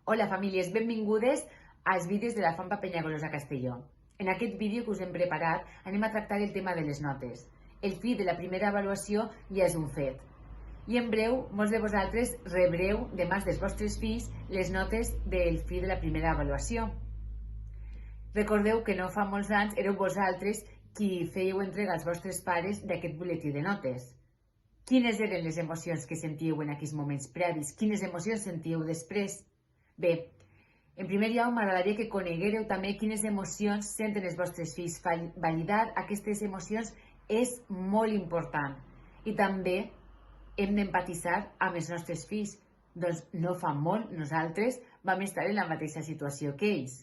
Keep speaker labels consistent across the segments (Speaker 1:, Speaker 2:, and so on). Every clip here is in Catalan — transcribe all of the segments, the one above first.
Speaker 1: Hola famílies, benvingudes als vídeos de la FAMPA Penyagolosa Castelló. En aquest vídeo que us hem preparat anem a tractar el tema de les notes. El fi de la primera avaluació ja és un fet. I en breu, molts de vosaltres rebreu de mans dels vostres fills les notes del fi de la primera avaluació. Recordeu que no fa molts anys éreu vosaltres qui fèieu entrega als vostres pares d'aquest butlletí de notes. Quines eren les emocions que sentíeu en aquells moments previs? Quines emocions sentíeu després? Bé, en primer lloc m'agradaria que coneguéreu també quines emocions senten els vostres fills. Validar aquestes emocions és molt important. I també hem d'empatitzar amb els nostres fills. Doncs no fa molt nosaltres vam estar en la mateixa situació que ells.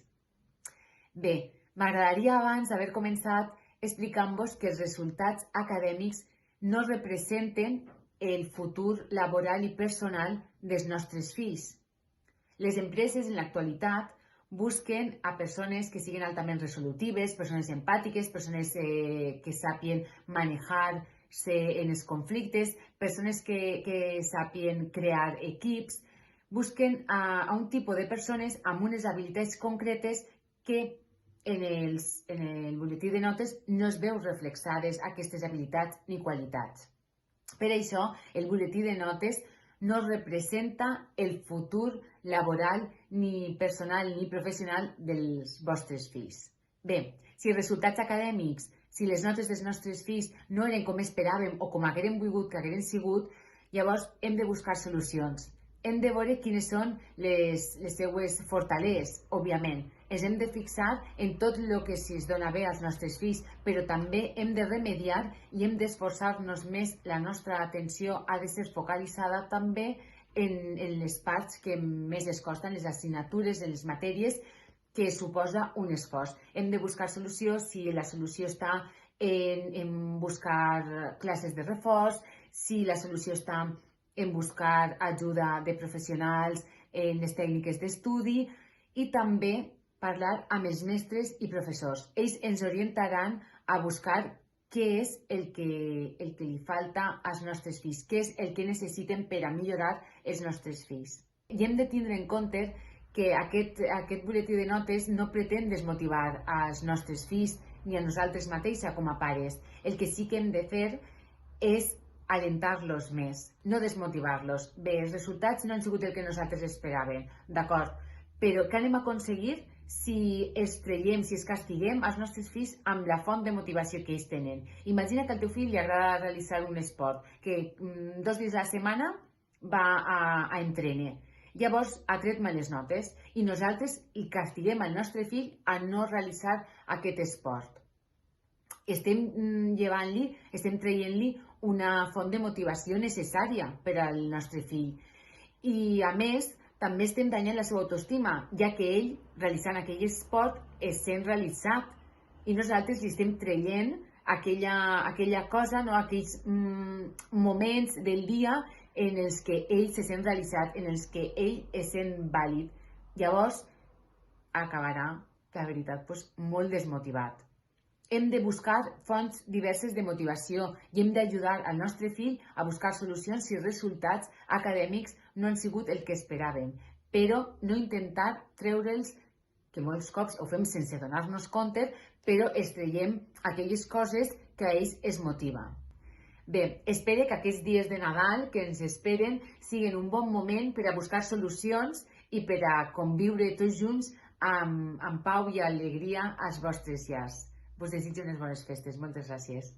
Speaker 1: Bé, m'agradaria abans haver començat explicant-vos que els resultats acadèmics no representen el futur laboral i personal dels nostres fills. Les empreses en l'actualitat busquen a persones que siguin altament resolutives, persones empàtiques, persones que sàpien manejar-se en els conflictes, persones que sàpien crear equips. Busquen a un tipus de persones amb unes habilitats concretes que en el butlletí de notes no es veu reflexades aquestes habilitats ni qualitats. Per això, el butlletí de notes no representa el futur laboral, ni personal ni professional dels vostres fills. Bé, si els resultats acadèmics, si les notes dels nostres fills no eren com esperàvem o com haguérem volgut que hagueren sigut, llavors hem de buscar solucions. Hem de veure quines són les seues fortaleses, òbviament. Ens hem de fixar en tot el que es dona bé als nostres fills, però també hem de remediar i hem d'esforçar-nos més. La nostra atenció ha de ser focalitzada també en les parts que més es costen, les assignatures, en les matèries, que suposa un esforç. Hem de buscar solució, si la solució està en buscar classes de reforç, si la solució està en buscar ajuda de professionals en les tècniques d'estudi i també parlar amb els mestres i professors. Ells ens orientaran a buscar què és el que li falta als nostres fills, què és el que necessiten per a millorar els nostres fills. I hem de tindre en compte que aquest butlletí de notes no pretén desmotivar als nostres fills ni a nosaltres mateixes com a pares. El que sí que hem de fer és alentar-los més, no desmotivar-los. Bé, els resultats no han sigut el que nosaltres esperàvem, d'acord, però què anem a aconseguir si els traiem, si els castiguem als nostres fills amb la font de motivació que ells tenen? Imagina que al teu fill li agrada realitzar un esport, que 2 dies a la setmana va a entrenar. Llavors ha tret males notes i nosaltres hi castiguem al nostre fill a no realitzar aquest esport. Estem llevant-li, estem traient-li una font de motivació necessària per al nostre fill. I a més, també estem danyant la seva autoestima, ja que ell, realitzant aquell esport, es sent realitzat. I nosaltres li estem traient aquella cosa, aquells moments del dia en els que ell se sent realitzat, en els que ell es sent vàlid. Llavors, acabarà, la veritat, molt desmotivat. Hem de buscar fonts diverses de motivació i hem d'ajudar al nostre fill a buscar solucions si els resultats acadèmics no han sigut el que esperàvem, però no intentar treure'ls, que molts cops ho fem sense donar-nos compte, però els traiem aquelles coses que a ells es motiva. Bé, espero que aquests dies de Nadal que ens esperen siguin un bon moment per a buscar solucions i per a conviure tots junts amb pau i alegria als vostres llars. Us desitjo unes bones festes. Moltes gràcies.